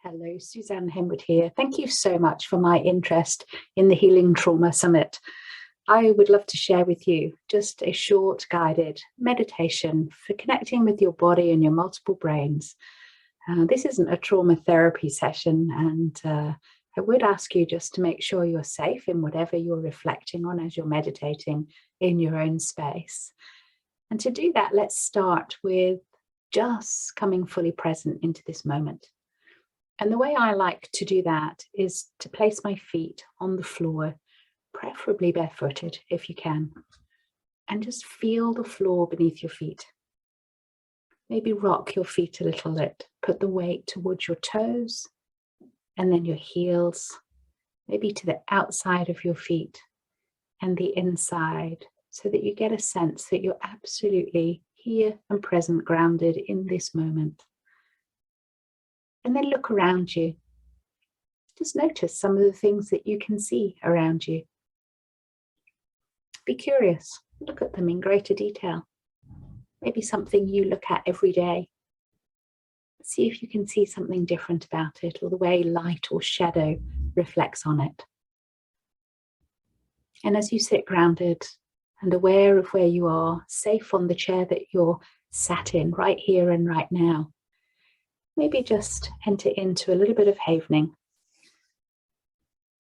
Hello, Suzanne Henwood here. Thank you so much for my interest in the Healing Trauma Summit. I would love to share with you just a short guided meditation for connecting with your body and your multiple brains. This isn't a trauma therapy session, and I would ask you just to make sure you're safe in whatever you're reflecting on as you're meditating in your own space. And to do that, let's start with just coming fully present into this moment. And the way I like to do that is to place my feet on the floor, preferably barefooted if you can, and just feel the floor beneath your feet. Maybe rock your feet a little bit, put the weight towards your toes and then your heels, maybe to the outside of your feet and the inside, so that you get a sense that you're absolutely here and present, grounded in this moment. And then look around you. Just notice some of the things that you can see around you. Be curious. Look at them in greater detail. Maybe something you look at every day. See if you can see something different about it, or the way light or shadow reflects on it. And as you sit grounded and aware of where you are, safe on the chair that you're sat in right here and right now, maybe just enter into a little bit of havening.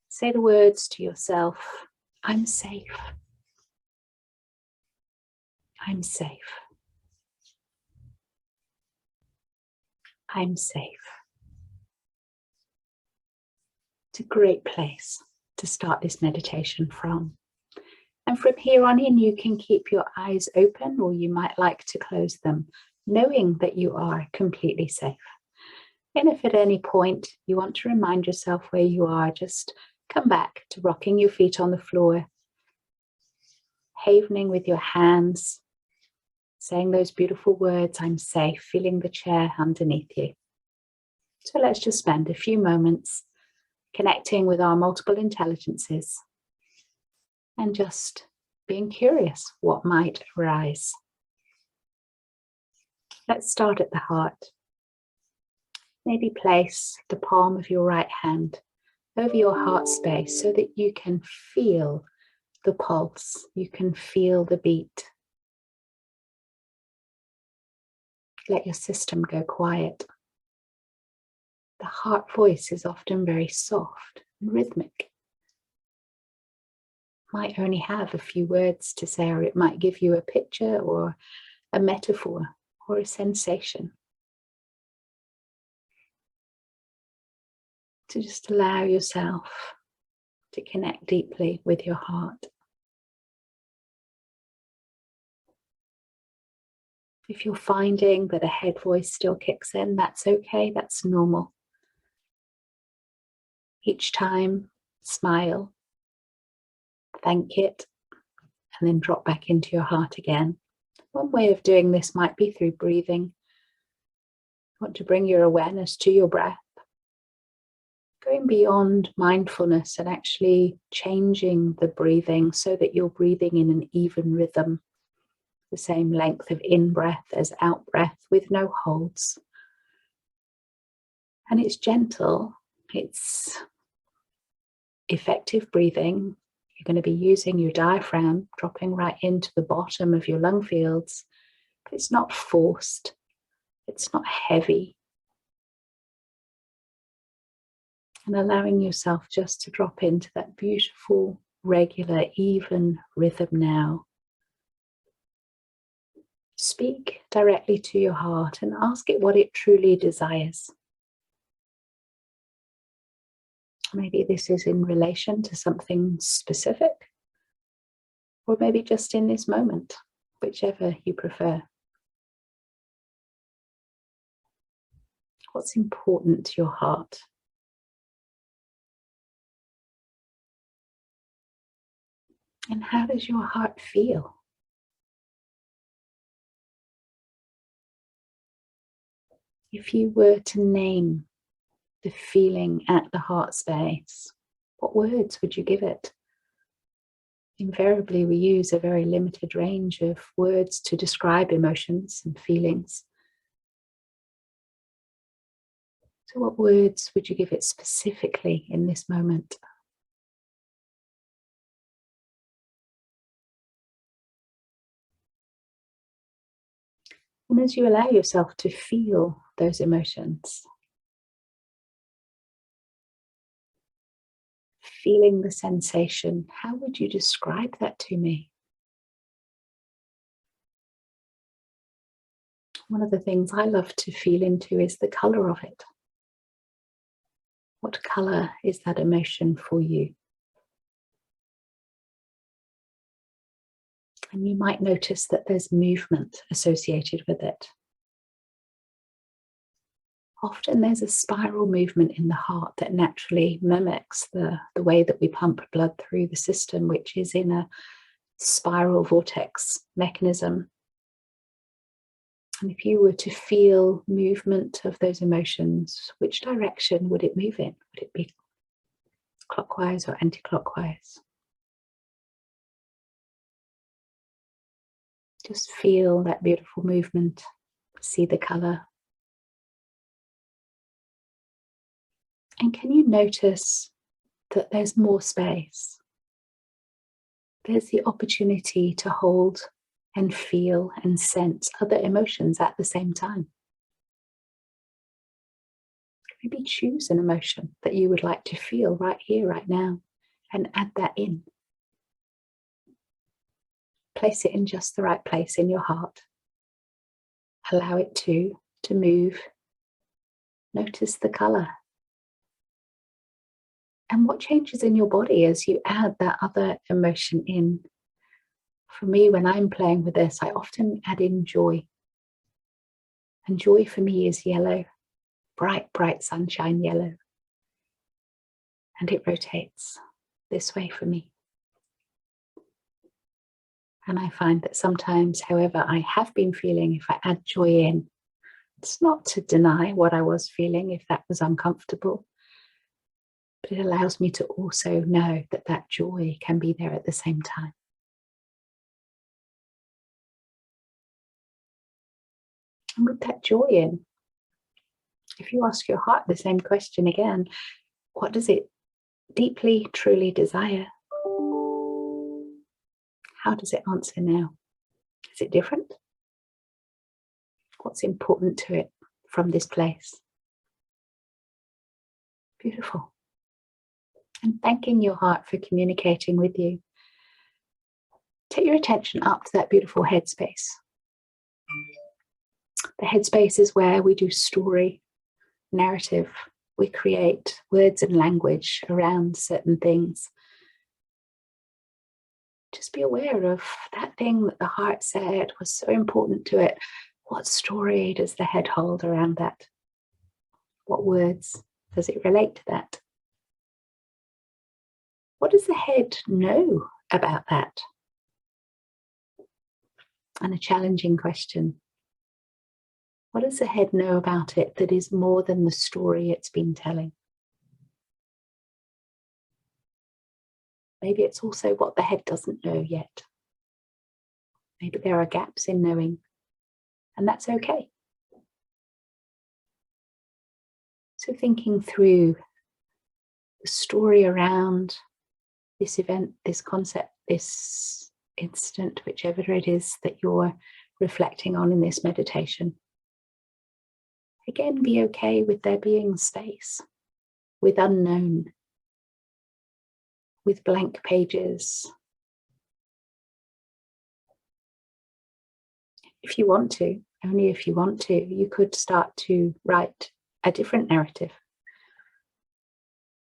Say the words to yourself, I'm safe. I'm safe. I'm safe. It's a great place to start this meditation from. And from here on in, you can keep your eyes open, or you might like to close them, knowing that you are completely safe. And if at any point you want to remind yourself where you are, just come back to rocking your feet on the floor, havening with your hands, saying those beautiful words, I'm safe, feeling the chair underneath you. So let's just spend a few moments connecting with our multiple intelligences and just being curious what might arise. Let's start at the heart. Maybe place the palm of your right hand over your heart space so that you can feel the pulse, you can feel the beat. Let your system go quiet. The heart voice is often very soft and rhythmic. Might only have a few words to say, or it might give you a picture or a metaphor or a sensation. To just allow yourself to connect deeply with your heart. If you're finding that a head voice still kicks in, that's okay, that's normal. Each time, smile, thank it, and then drop back into your heart again. One way of doing this might be through breathing. You want to bring your awareness to your breath. Going beyond mindfulness and actually changing the breathing so that you're breathing in an even rhythm, the same length of in-breath as out-breath with no holds. And it's gentle, it's effective breathing. You're going to be using your diaphragm, dropping right into the bottom of your lung fields. But it's not forced, it's not heavy. And allowing yourself just to drop into that beautiful, regular, even rhythm now. Speak directly to your heart and ask it what it truly desires. Maybe this is in relation to something specific, or maybe just in this moment, whichever you prefer. What's important to your heart? And how does your heart feel? If you were to name the feeling at the heart space, what words would you give it? Invariably, we use a very limited range of words to describe emotions and feelings. So what words would you give it specifically in this moment? And as you allow yourself to feel those emotions, feeling the sensation, how would you describe that to me? One of the things I love to feel into is the colour of it. What colour is that emotion for you? And you might notice that there's movement associated with it. Often there's a spiral movement in the heart that naturally mimics the way that we pump blood through the system, which is in a spiral vortex mechanism. And if you were to feel movement of those emotions, which direction would it move in? Would it be clockwise or anti-clockwise? Just feel that beautiful movement, see the colour. And can you notice that there's more space? There's the opportunity to hold and feel and sense other emotions at the same time. Maybe choose an emotion that you would like to feel right here, right now, and add that in. Place it in just the right place in your heart. Allow it to move. Notice the colour. And what changes in your body as you add that other emotion in? For me, when I'm playing with this, I often add in joy. And joy for me is yellow, bright, bright sunshine yellow. And it rotates this way for me. And I find that sometimes, however I have been feeling, if I add joy in, it's not to deny what I was feeling if that was uncomfortable, but it allows me to also know that that joy can be there at the same time. And with that joy in, if you ask your heart the same question again, what does it deeply, truly desire? How does it answer now? Is it different? What's important to it from this place? Beautiful. And thanking your heart for communicating with you. Take your attention up to that beautiful headspace. The headspace is where we do story, narrative. We create words and language around certain things. Just be aware of that thing that the heart said was so important to it. What story does the head hold around that? What words does it relate to that? What does the head know about that? And a challenging question. What does the head know about it that is more than the story it's been telling? Maybe it's also what the head doesn't know yet. Maybe there are gaps in knowing, and that's okay. So thinking through the story around this event, this concept, this instant, whichever it is that you're reflecting on in this meditation. Again, be okay with there being space, with unknown, with blank pages. If you want to, only if you want to, you could start to write a different narrative.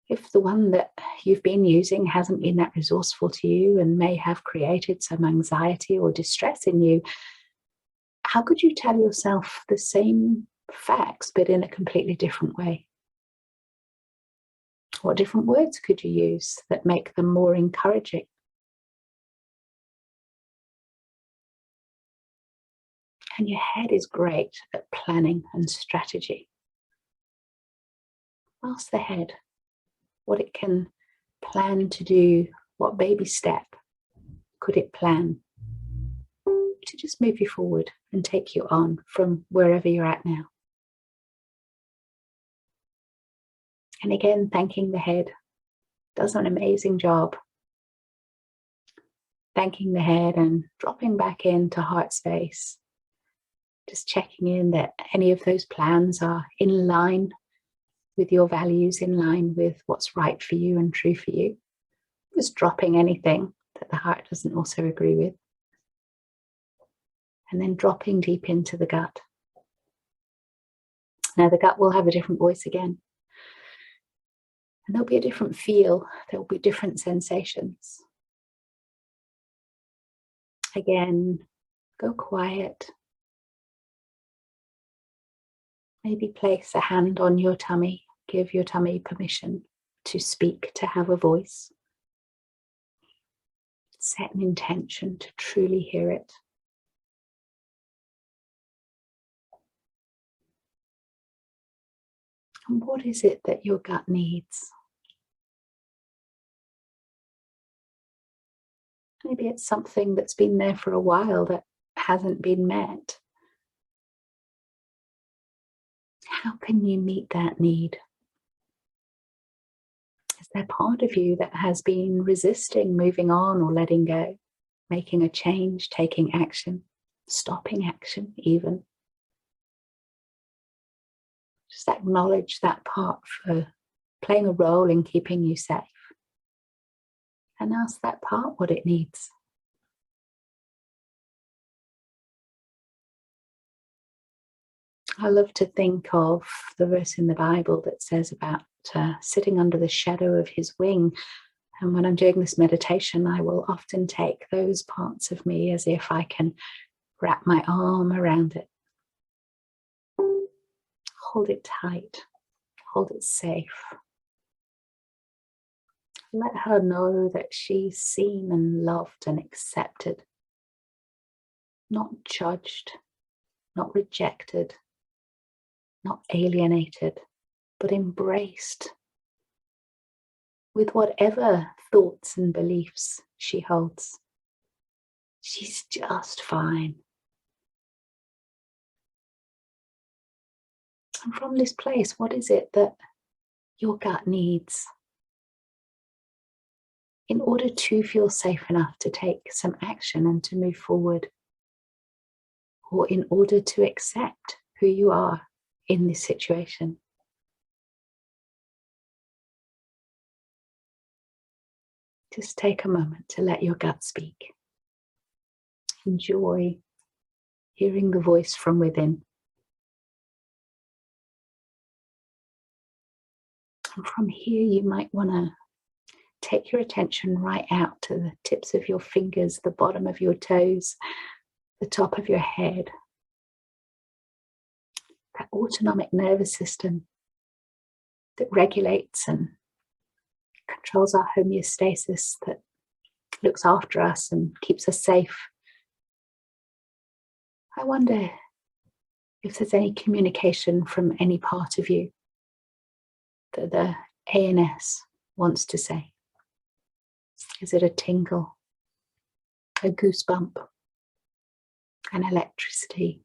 If the one that you've been using hasn't been that resourceful to you and may have created some anxiety or distress in you, how could you tell yourself the same facts but in a completely different way? What different words could you use that make them more encouraging? And your head is great at planning and strategy. Ask the head what it can plan to do, what baby step could it plan to just move you forward and take you on from wherever you're at now. And again, thanking the head. Does an amazing job. Thanking the head and dropping back into heart space. Just checking in that any of those plans are in line with your values, in line with what's right for you and true for you. Just dropping anything that the heart doesn't also agree with. And then dropping deep into the gut. Now the gut will have a different voice again. And there'll be a different feel. There'll be different sensations. Again, go quiet. Maybe place a hand on your tummy. Give your tummy permission to speak, to have a voice. Set an intention to truly hear it. And what is it that your gut needs? Maybe it's something that's been there for a while that hasn't been met. How can you meet that need? Is there part of you that has been resisting moving on or letting go, making a change, taking action, stopping action even? Just acknowledge that part for playing a role in keeping you safe. And ask that part what it needs. I love to think of the verse in the Bible that says about sitting under the shadow of his wing. And when I'm doing this meditation, I will often take those parts of me as if I can wrap my arm around it. Hold it tight, hold it safe. Let her know that she's seen and loved and accepted, not judged, not rejected, not alienated, but embraced with whatever thoughts and beliefs she holds. She's just fine. And from this place, what is it that your gut needs in order to feel safe enough to take some action and to move forward, or in order to accept who you are in this situation? Just take a moment to let your gut speak. Enjoy hearing the voice from within. And from here, you might want to take your attention right out to the tips of your fingers, the bottom of your toes, the top of your head. That autonomic nervous system that regulates and controls our homeostasis, that looks after us and keeps us safe. I wonder if there's any communication from any part of you that the ANS wants to say. Is it a tingle, a goosebump, an electricity,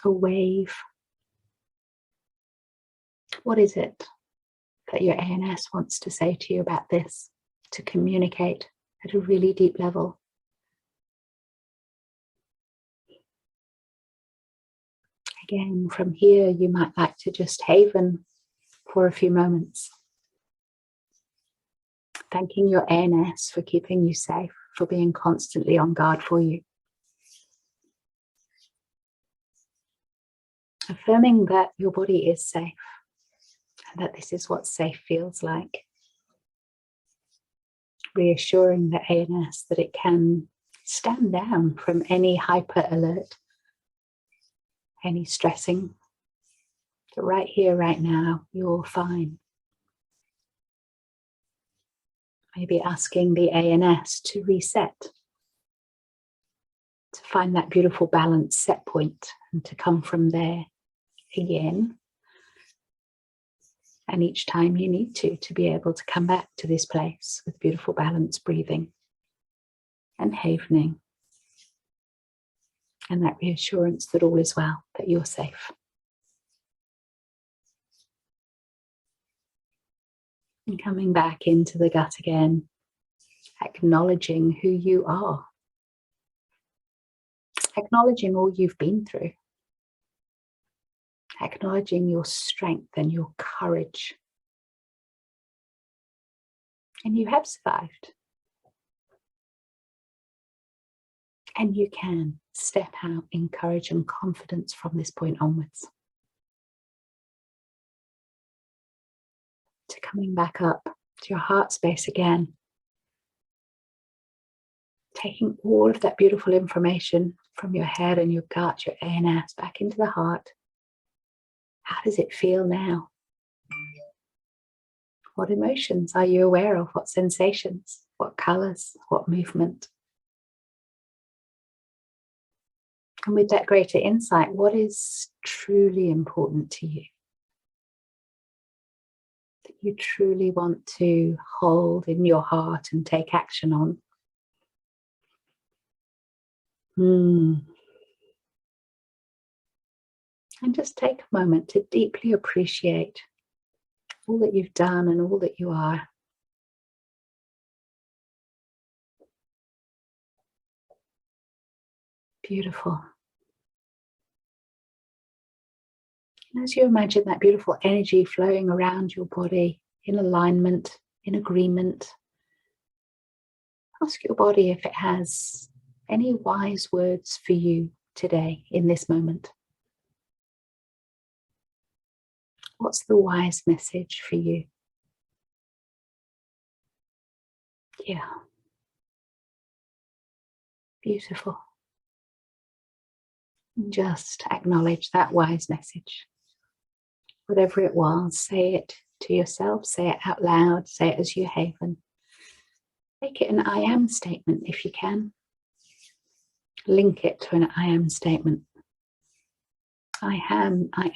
a wave? What is it that your ANS wants to say to you about this, to communicate at a really deep level? Again, from here, you might like to just haven for a few moments, thanking your ANS for keeping you safe, for being constantly on guard for you. Affirming that your body is safe and that this is what safe feels like. Reassuring the ANS that it can stand down from any hyper alert, any stressing. So right here, right now, you're fine. Maybe asking the ANS to reset, to find that beautiful balance set point and to come from there again. And each time you need to be able to come back to this place with beautiful balance breathing and havening. And that reassurance that all is well, that you're safe. And coming back into the gut again, acknowledging who you are, acknowledging all you've been through, acknowledging your strength and your courage. And you have survived. And you can step out in courage and confidence from this point onwards. To coming back up to your heart space again. Taking all of that beautiful information from your head and your gut, your ANS, back into the heart. How does it feel now? What emotions are you aware of? What sensations? What colours? What movement? And with that greater insight, what is truly important to you? That you truly want to hold in your heart and take action on? And just take a moment to deeply appreciate all that you've done and all that you are. Beautiful. And as you imagine that beautiful energy flowing around your body in alignment, in agreement, ask your body if it has any wise words for you today in this moment. What's the wise message for you? Yeah. Beautiful. And just acknowledge that wise message. Whatever it was, say it to yourself, say it out loud, say it as you haven. Make it an I am statement if you can. Link it to an I am statement. I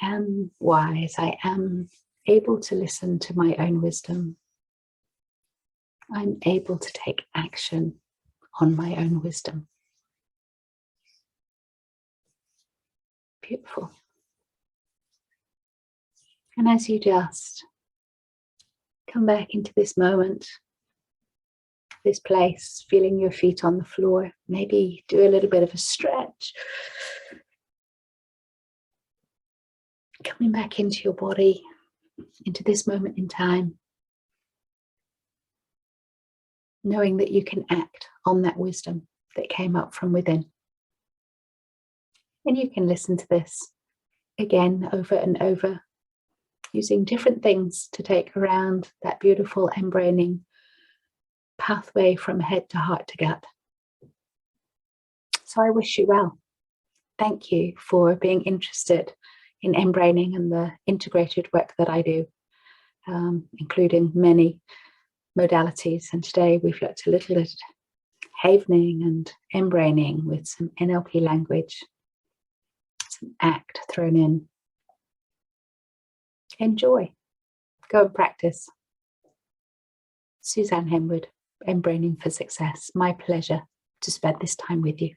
am wise. I am able to listen to my own wisdom. I'm able to take action on my own wisdom. Beautiful. And as you just come back into this moment, this place, feeling your feet on the floor, maybe do a little bit of a stretch. Coming back into your body, into this moment in time, knowing that you can act on that wisdom that came up from within. And you can listen to this again over and over, using different things to take around that beautiful mBraining pathway from head to heart to gut. So I wish you well. Thank you for being interested in mBraining and the integrated work that I do, including many modalities. And today we've looked a little at havening and mBraining with some NLP language, some ACT thrown in. Enjoy. Go and practice. Suzanne Henwood, mBraining for Success. My pleasure to spend this time with you.